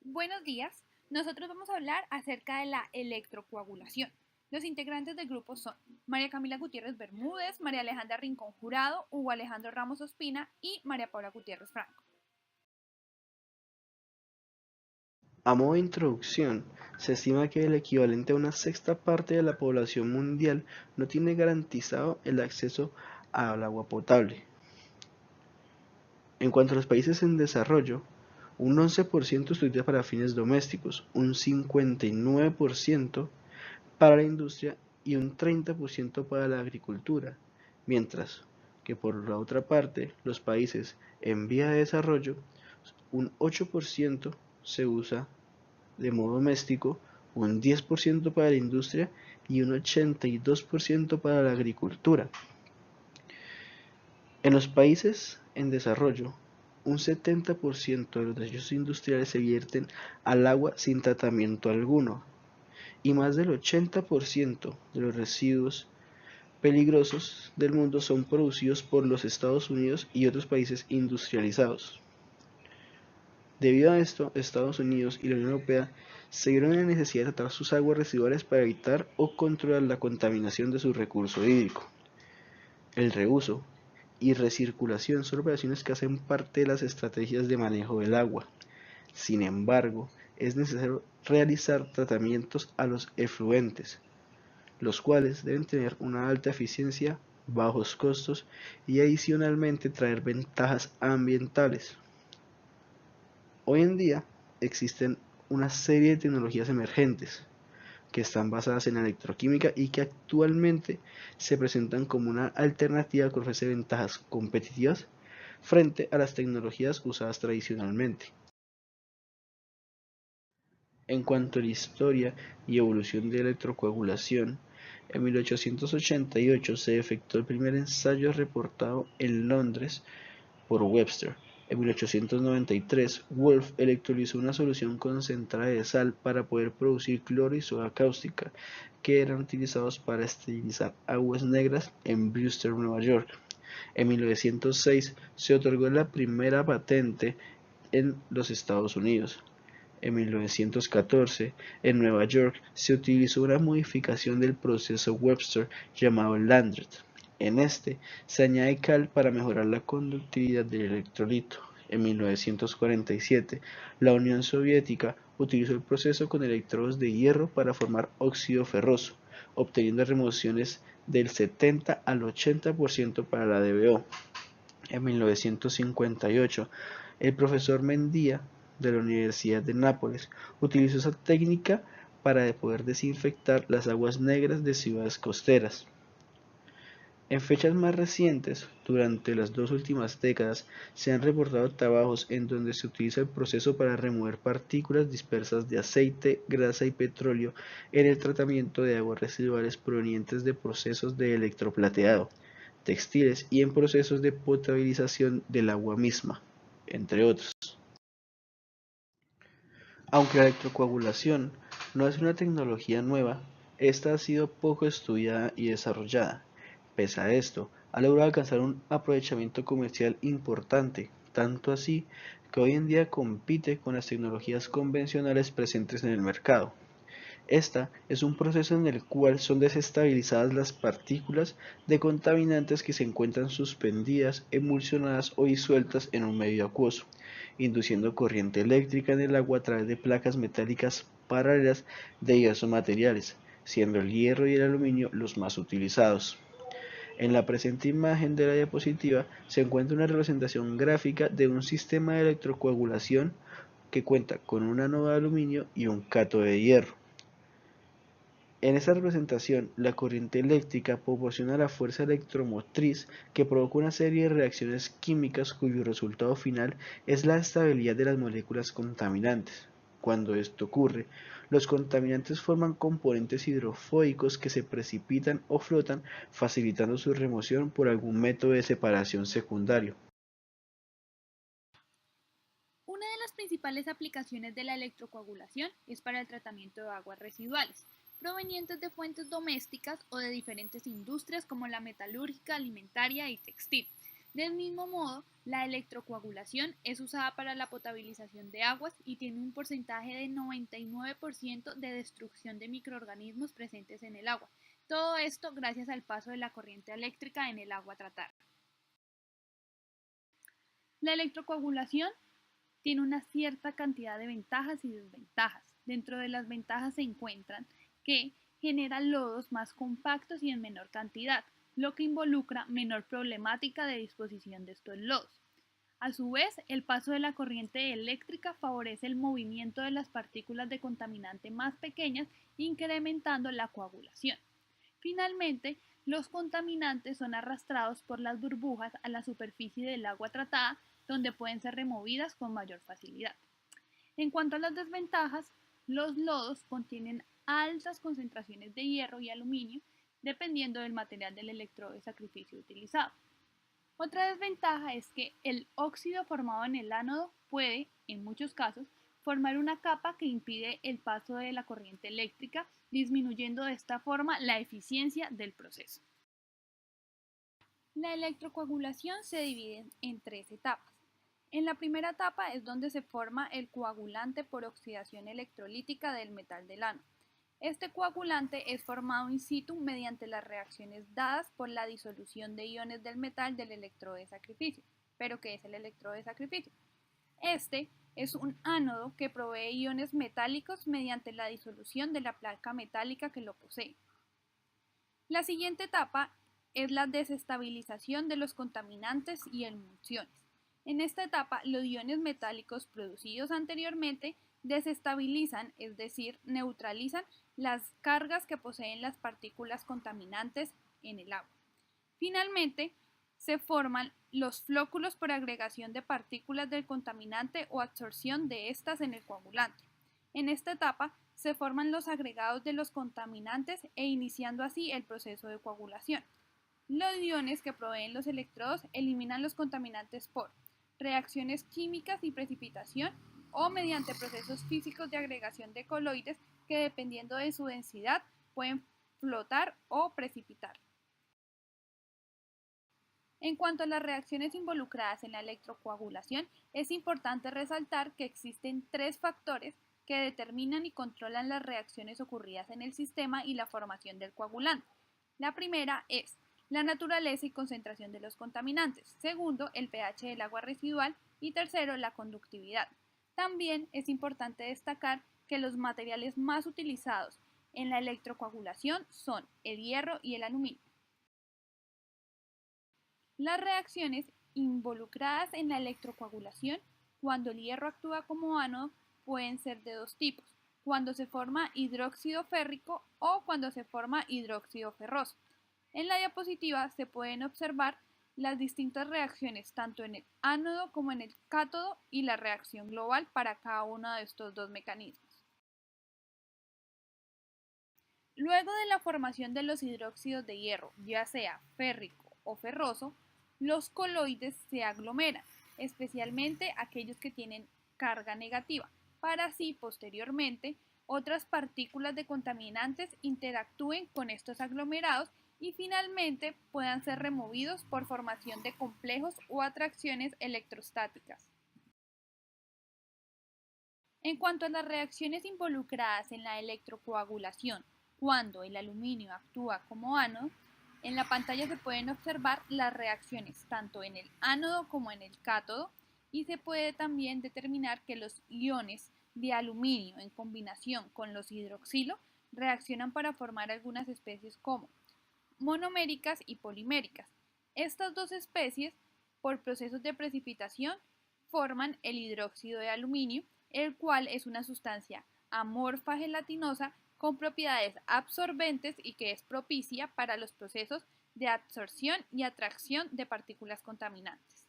Buenos días. Nosotros vamos a hablar acerca de la electrocoagulación. Los integrantes del grupo son María Camila Gutiérrez Bermúdez, María Alejandra Rincón Jurado, Hugo Alejandro Ramos Ospina y María Paula Gutiérrez Franco. A modo de introducción, se estima que el equivalente a una sexta parte de la población mundial no tiene garantizado el acceso al agua potable. En cuanto a los países en desarrollo, un 11% se utiliza para fines domésticos, un 59% para la industria y un 30% para la agricultura, mientras que por la otra parte, los países en vía de desarrollo, un 8% se usa de modo doméstico, un 10% para la industria y un 82% para la agricultura. En los países en desarrollo, un 70% de los desechos industriales se vierten al agua sin tratamiento alguno y más del 80% de los residuos peligrosos del mundo son producidos por los Estados Unidos y otros países industrializados. Debido a esto, Estados Unidos y la Unión Europea se vieron en la necesidad de tratar sus aguas residuales para evitar o controlar la contaminación de su recurso hídrico. El reuso y recirculación son operaciones que hacen parte de las estrategias de manejo del agua. Sin embargo, es necesario realizar tratamientos a los efluentes, los cuales deben tener una alta eficiencia, bajos costos y adicionalmente traer ventajas ambientales. Hoy en día existen una serie de tecnologías emergentes que están basadas en la electroquímica y que actualmente se presentan como una alternativa que ofrece ventajas competitivas frente a las tecnologías usadas tradicionalmente. En cuanto a la historia y evolución de la electrocoagulación, en 1888 se efectuó el primer ensayo reportado en Londres por Webster. En 1893, Wolf electrolizó una solución concentrada de sal para poder producir cloro y soda cáustica, que eran utilizados para esterilizar aguas negras en Brewster, Nueva York. En 1906 se otorgó la primera patente en los Estados Unidos. En 1914, en Nueva York, se utilizó una modificación del proceso Webster llamado Landreth. En este, se añade cal para mejorar la conductividad del electrolito. En 1947, la Unión Soviética utilizó el proceso con electrodos de hierro para formar óxido ferroso, obteniendo remociones del 70 al 80% para la DBO. En 1958, el profesor Mendía de la Universidad de Nápoles utilizó esa técnica para poder desinfectar las aguas negras de ciudades costeras. En fechas más recientes, durante las dos últimas décadas, se han reportado trabajos en donde se utiliza el proceso para remover partículas dispersas de aceite, grasa y petróleo en el tratamiento de aguas residuales provenientes de procesos de electroplateado, textiles y en procesos de potabilización del agua misma, entre otros. Aunque la electrocoagulación no es una tecnología nueva, esta ha sido poco estudiada y desarrollada. Pese a esto, ha logrado alcanzar un aprovechamiento comercial importante, tanto así que hoy en día compite con las tecnologías convencionales presentes en el mercado. Esta es un proceso en el cual son desestabilizadas las partículas de contaminantes que se encuentran suspendidas, emulsionadas o disueltas en un medio acuoso, induciendo corriente eléctrica en el agua a través de placas metálicas paralelas de diversos materiales, siendo el hierro y el aluminio los más utilizados. En la presente imagen de la diapositiva se encuentra una representación gráfica de un sistema de electrocoagulación que cuenta con un ánodo de aluminio y un cátodo de hierro. En esta representación, la corriente eléctrica proporciona la fuerza electromotriz que provoca una serie de reacciones químicas cuyo resultado final es la estabilidad de las moléculas contaminantes. Cuando esto ocurre, los contaminantes forman componentes hidrofóbicos que se precipitan o flotan, facilitando su remoción por algún método de separación secundario. Una de las principales aplicaciones de la electrocoagulación es para el tratamiento de aguas residuales, provenientes de fuentes domésticas o de diferentes industrias como la metalúrgica, alimentaria y textil. Del mismo modo, la electrocoagulación es usada para la potabilización de aguas y tiene un porcentaje de 99% de destrucción de microorganismos presentes en el agua. Todo esto gracias al paso de la corriente eléctrica en el agua tratada. La electrocoagulación tiene una cierta cantidad de ventajas y desventajas. Dentro de las ventajas se encuentran que genera lodos más compactos y en menor cantidad, lo que involucra menor problemática de disposición de estos lodos. A su vez, el paso de la corriente eléctrica favorece el movimiento de las partículas de contaminante más pequeñas, incrementando la coagulación. Finalmente, los contaminantes son arrastrados por las burbujas a la superficie del agua tratada, donde pueden ser removidas con mayor facilidad. En cuanto a las desventajas, los lodos contienen altas concentraciones de hierro y aluminio, dependiendo del material del electrodo de sacrificio utilizado. Otra desventaja es que el óxido formado en el ánodo puede, en muchos casos, formar una capa que impide el paso de la corriente eléctrica, disminuyendo de esta forma la eficiencia del proceso. La electrocoagulación se divide en 3 etapas. En la primera etapa es donde se forma el coagulante por oxidación electrolítica del metal del ánodo. Este coagulante es formado in situ mediante las reacciones dadas por la disolución de iones del metal del electrodo de sacrificio. ¿Pero qué es el electrodo de sacrificio? Este es un ánodo que provee iones metálicos mediante la disolución de la placa metálica que lo posee. La siguiente etapa es la desestabilización de los contaminantes y emulsiones. En esta etapa, los iones metálicos producidos anteriormente desestabilizan, es decir, neutralizan las cargas que poseen las partículas contaminantes en el agua. Finalmente, se forman los flóculos por agregación de partículas del contaminante o absorción de estas en el coagulante. En esta etapa se forman los agregados de los contaminantes e iniciando así el proceso de coagulación. Los iones que proveen los electrodos eliminan los contaminantes por reacciones químicas y precipitación o mediante procesos físicos de agregación de coloides que dependiendo de su densidad pueden flotar o precipitar. En cuanto a las reacciones involucradas en la electrocoagulación, es importante resaltar que existen 3 factores que determinan y controlan las reacciones ocurridas en el sistema y la formación del coagulante. La primera es la naturaleza y concentración de los contaminantes. Segundo, el pH del agua residual. Y tercero, la conductividad. También es importante destacar que los materiales más utilizados en la electrocoagulación son el hierro y el aluminio. Las reacciones involucradas en la electrocoagulación, cuando el hierro actúa como ánodo, pueden ser de 2 tipos, cuando se forma hidróxido férrico o cuando se forma hidróxido ferroso. En la diapositiva se pueden observar las distintas reacciones tanto en el ánodo como en el cátodo y la reacción global para cada uno de estos 2 mecanismos. Luego de la formación de los hidróxidos de hierro, ya sea férrico o ferroso, los coloides se aglomeran, especialmente aquellos que tienen carga negativa, para así posteriormente otras partículas de contaminantes interactúen con estos aglomerados y finalmente puedan ser removidos por formación de complejos o atracciones electrostáticas. En cuanto a las reacciones involucradas en la electrocoagulación, cuando el aluminio actúa como ánodo, en la pantalla se pueden observar las reacciones tanto en el ánodo como en el cátodo y se puede también determinar que los iones de aluminio en combinación con los hidroxilo reaccionan para formar algunas especies como monoméricas y poliméricas. Estas 2 especies, por procesos de precipitación, forman el hidróxido de aluminio, el cual es una sustancia amorfa gelatinosa con propiedades absorbentes y que es propicia para los procesos de absorción y atracción de partículas contaminantes.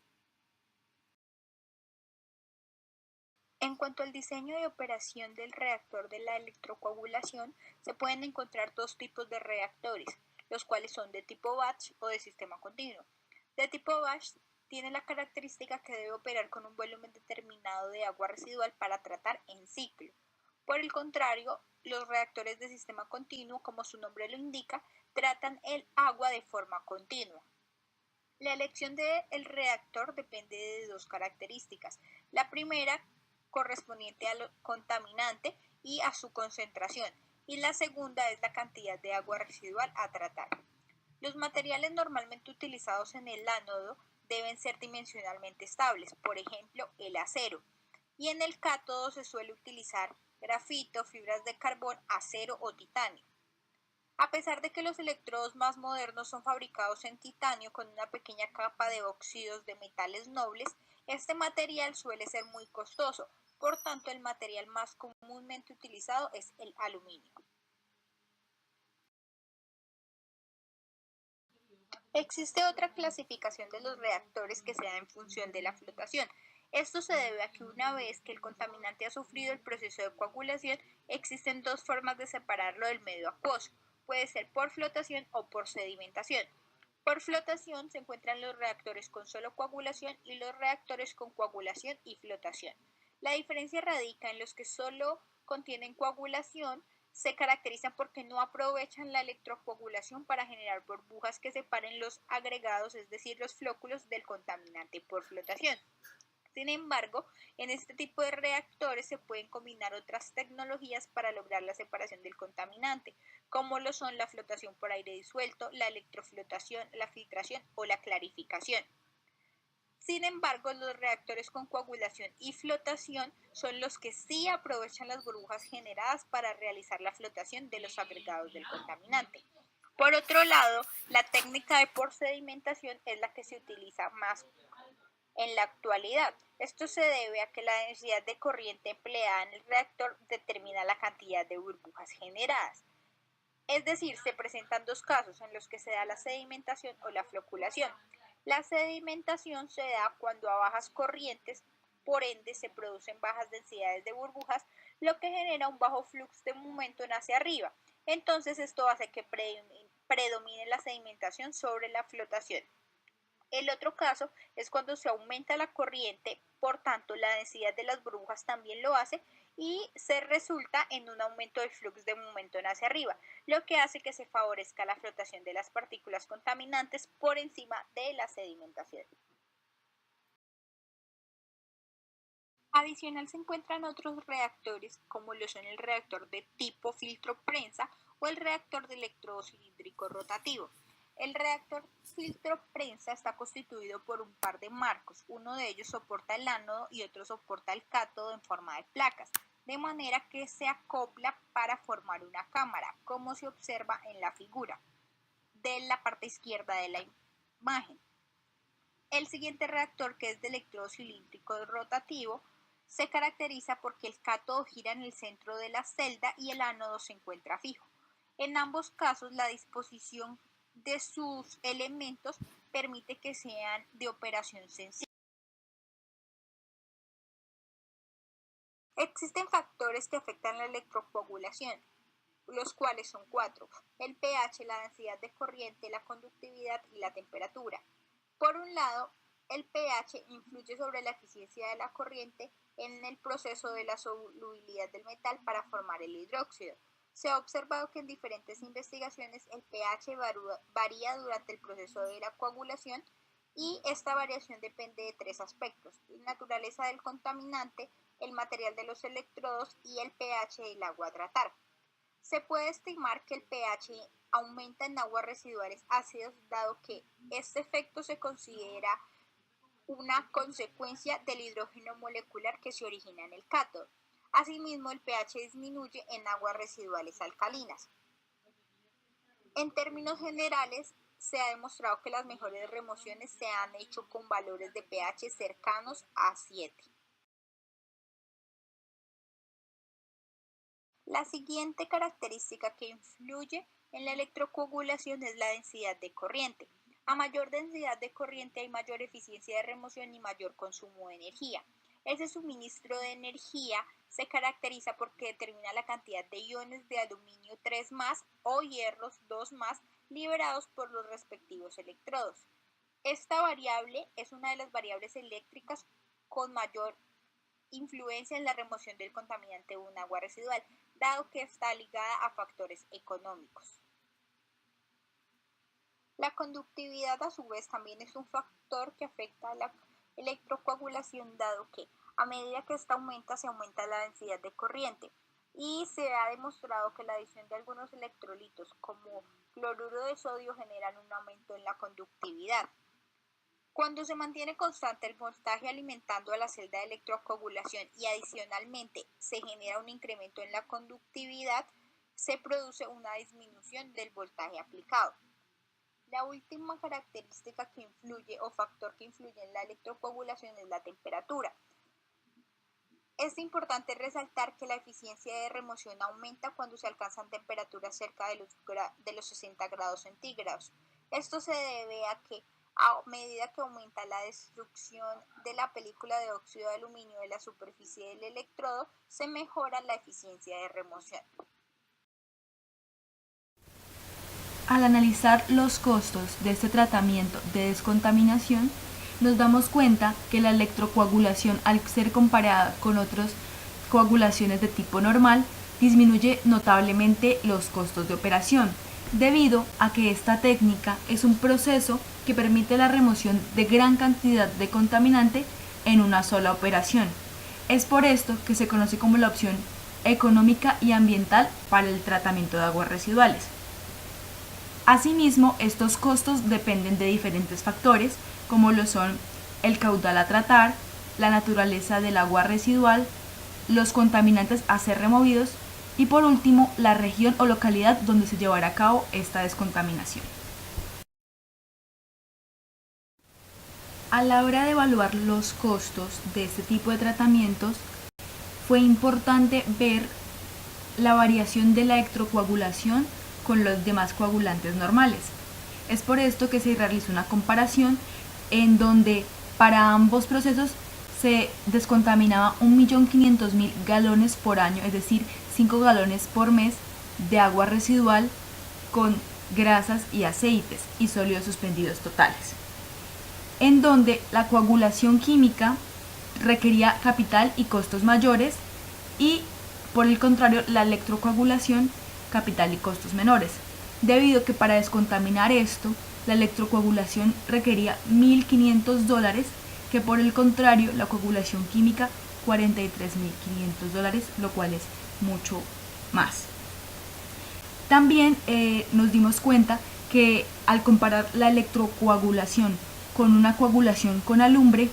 En cuanto al diseño de operación del reactor de la electrocoagulación, se pueden encontrar 2 tipos de reactores, los cuales son de tipo batch o de sistema continuo. De tipo batch tiene la característica que debe operar con un volumen determinado de agua residual para tratar en ciclo. Por el contrario, los reactores de sistema continuo, como su nombre lo indica, tratan el agua de forma continua. La elección del reactor depende de dos características. La primera, correspondiente al contaminante y a su concentración, y la segunda es la cantidad de agua residual a tratar. Los materiales normalmente utilizados en el ánodo deben ser dimensionalmente estables, por ejemplo, el acero, y en el cátodo se suele utilizar grafito, fibras de carbón, acero o titanio. A pesar de que los electrodos más modernos son fabricados en titanio con una pequeña capa de óxidos de metales nobles, este material suele ser muy costoso, por tanto el material más comúnmente utilizado es el aluminio. Existe otra clasificación de los reactores que se da en función de la flotación. Esto se debe a que una vez que el contaminante ha sufrido el proceso de coagulación, existen dos formas de separarlo del medio acuoso. Puede ser por flotación o por sedimentación. Por flotación se encuentran los reactores con solo coagulación y los reactores con coagulación y flotación. La diferencia radica en los que solo contienen coagulación, se caracterizan porque no aprovechan la electrocoagulación para generar burbujas que separen los agregados, es decir, los flóculos del contaminante por flotación. Sin embargo, en este tipo de reactores se pueden combinar otras tecnologías para lograr la separación del contaminante, como lo son la flotación por aire disuelto, la electroflotación, la filtración o la clarificación. Sin embargo, los reactores con coagulación y flotación son los que sí aprovechan las burbujas generadas para realizar la flotación de los agregados del contaminante. Por otro lado, la técnica de por sedimentación es la que se utiliza más en la actualidad. Esto se debe a que la densidad de corriente empleada en el reactor determina la cantidad de burbujas generadas. Es decir, se presentan dos casos en los que se da la sedimentación o la floculación. La sedimentación se da cuando a bajas corrientes, por ende se producen bajas densidades de burbujas, lo que genera un bajo flujo de momento hacia arriba. Entonces esto hace que predomine la sedimentación sobre la flotación. El otro caso es cuando se aumenta la corriente, por tanto la densidad de las burbujas también lo hace y se resulta en un aumento del flujo de momento hacia arriba, lo que hace que se favorezca la flotación de las partículas contaminantes por encima de la sedimentación. Adicional se encuentran otros reactores como lo son el reactor de tipo filtro prensa o el reactor de electrodo cilíndrico rotativo. El reactor filtro prensa está constituido por un par de marcos, uno de ellos soporta el ánodo y otro soporta el cátodo en forma de placas, de manera que se acopla para formar una cámara, como se observa en la figura de la parte izquierda de la imagen. El siguiente reactor, que es de electrodo cilíndrico rotativo, se caracteriza porque el cátodo gira en el centro de la celda y el ánodo se encuentra fijo. En ambos casos, la disposición de sus elementos permite que sean de operación sencilla. Existen factores que afectan la electrocoagulación, los cuales son cuatro: el pH, la densidad de corriente, la conductividad y la temperatura. Por un lado, el pH influye sobre la eficiencia de la corriente en el proceso de la solubilidad del metal para formar el hidróxido. Se ha observado que en diferentes investigaciones el pH varía durante el proceso de la coagulación y esta variación depende de tres aspectos: la naturaleza del contaminante, el material de los electrodos y el pH del agua a tratar. Se puede estimar que el pH aumenta en aguas residuales ácidas, dado que este efecto se considera una consecuencia del hidrógeno molecular que se origina en el cátodo. Asimismo, el pH disminuye en aguas residuales alcalinas. En términos generales, se ha demostrado que las mejores remociones se han hecho con valores de pH cercanos a 7. La siguiente característica que influye en la electrocoagulación es la densidad de corriente. A mayor densidad de corriente hay mayor eficiencia de remoción y mayor consumo de energía. Ese suministro de energía se caracteriza porque determina la cantidad de iones de aluminio 3+ o hierros 2+ liberados por los respectivos electrodos. Esta variable es una de las variables eléctricas con mayor influencia en la remoción del contaminante de un agua residual, dado que está ligada a factores económicos. La conductividad a su vez también es un factor que afecta a la electrocoagulación, dado que a medida que esta aumenta se aumenta la densidad de corriente y se ha demostrado que la adición de algunos electrolitos como cloruro de sodio generan un aumento en la conductividad. Cuando se mantiene constante el voltaje alimentando a la celda de electrocoagulación y adicionalmente se genera un incremento en la conductividad, se produce una disminución del voltaje aplicado. La última característica que influye o factor que influye en la electrocoagulación es la temperatura. Es importante resaltar que la eficiencia de remoción aumenta cuando se alcanzan temperaturas cerca de los 60 grados centígrados. Esto se debe a que a medida que aumenta la destrucción de la película de óxido de aluminio de la superficie del electrodo, se mejora la eficiencia de remoción. Al analizar los costos de este tratamiento de descontaminación, nos damos cuenta que la electrocoagulación, al ser comparada con otras coagulaciones de tipo normal, disminuye notablemente los costos de operación, debido a que esta técnica es un proceso que permite la remoción de gran cantidad de contaminante en una sola operación. Es por esto que se conoce como la opción económica y ambiental para el tratamiento de aguas residuales. Asimismo, estos costos dependen de diferentes factores, como lo son el caudal a tratar, la naturaleza del agua residual, los contaminantes a ser removidos y por último, la región o localidad donde se llevará a cabo esta descontaminación. A la hora de evaluar los costos de este tipo de tratamientos, fue importante ver la variación de la electrocoagulación con los demás coagulantes normales. Es por esto que se realizó una comparación en donde para ambos procesos se descontaminaba 1.500.000 galones por año, es decir, 5 galones por mes de agua residual con grasas y aceites y sólidos suspendidos totales, en donde la coagulación química requería capital y costos mayores y por el contrario la electrocoagulación capital y costos menores, debido a que para descontaminar esto la electrocoagulación requería $1.500, que por el contrario la coagulación química $43.500, lo cual es mucho más. También nos dimos cuenta que al comparar la electrocoagulación con una coagulación con alumbre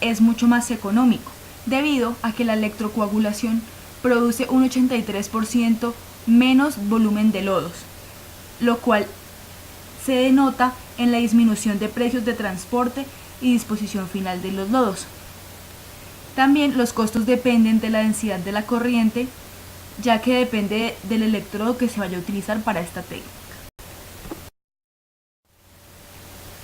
es mucho más económico, debido a que la electrocoagulación produce un 83% menos volumen de lodos, lo cual se denota en la disminución de precios de transporte y disposición final de los lodos. También los costos dependen de la densidad de la corriente, ya que depende del electrodo que se vaya a utilizar para esta técnica.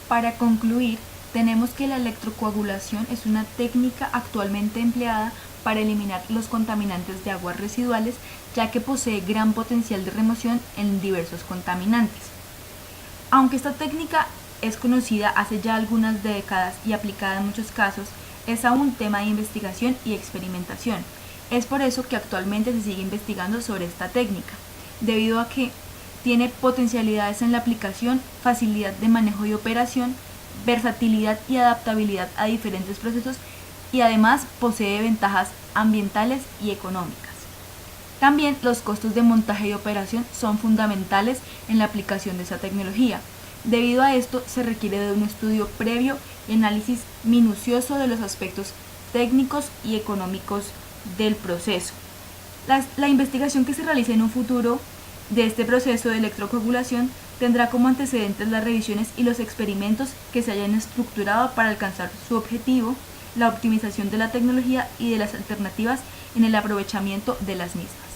Para concluir, tenemos que la electrocoagulación es una técnica actualmente empleada para eliminar los contaminantes de aguas residuales, ya que posee gran potencial de remoción en diversos contaminantes. Aunque esta técnica es conocida hace ya algunas décadas y aplicada en muchos casos, es aún tema de investigación y experimentación. Es por eso que actualmente se sigue investigando sobre esta técnica, debido a que tiene potencialidades en la aplicación, facilidad de manejo y operación, versatilidad y adaptabilidad a diferentes procesos y además posee ventajas ambientales y económicas. También los costos de montaje y operación son fundamentales en la aplicación de esta tecnología. Debido a esto se requiere de un estudio previo y análisis minucioso de los aspectos técnicos y económicos del proceso. La investigación que se realice en un futuro de este proceso de electrocoagulación tendrá como antecedentes las revisiones y los experimentos que se hayan estructurado para alcanzar su objetivo, la optimización de la tecnología y de las alternativas en el aprovechamiento de las mismas.